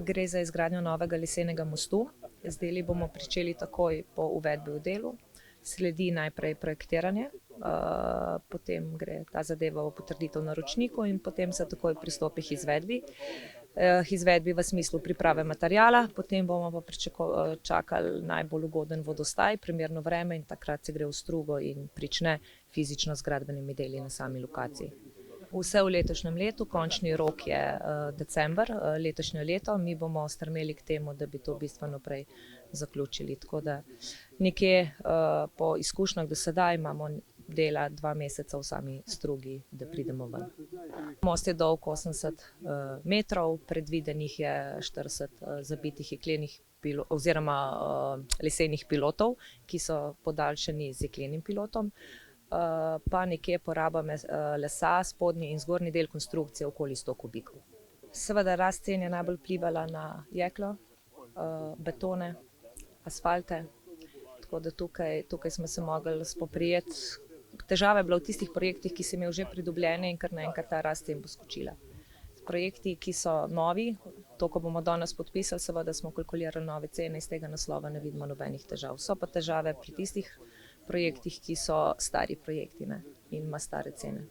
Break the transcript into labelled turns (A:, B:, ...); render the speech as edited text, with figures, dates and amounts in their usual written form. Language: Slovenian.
A: Gre za izgradnjo novega lesenega mostu. Z deli bomo pričeli takoj po uvedbi v delu. Sledi najprej projektiranje, potem gre ta zadeva v potrditev naročniku in potem se takoj pristopi k izvedbi. Izvedbi v smislu priprave materiala, potem bomo pa čakali najbolj ugoden vodostaj, primerno vreme in takrat se gre v strugo in prične fizično z gradbenimi deli na sami lokaciji. Vse v letošnjem letu, končni rok je december letošnje leto, mi bomo stremeli k temu, da bi to bistveno prej zaključili. Tako da nekje po izkušnjah do sedaj imamo dela 2 meseca v sami strugi, da pridemo ven. Most je dolg 80 metrov, predvidenih je 40 zabitih jeklenih oziroma lesenih pilotov, ki so podaljšani z jeklenim pilotom. Pa nekje poraba lesa, spodnji in zgornji del konstrukcije okoli 100 kubikov. Seveda rast cen je najbolj vplivala na jeklo, betone, asfalte, tako da tukaj smo se mogli spoprijeti. Težava je bila v tistih projektih, ki so imeli že pridobljene in kar naenkrat ta rast cen poskočila. Projekti, ki so novi, to, ko bomo danes podpisali, seveda smo kalkulirali nove cene, iz tega naslova ne vidimo nobenih težav. So pa težave pri tistih projektih, ki so stari projekti, ne, in ima stare cene.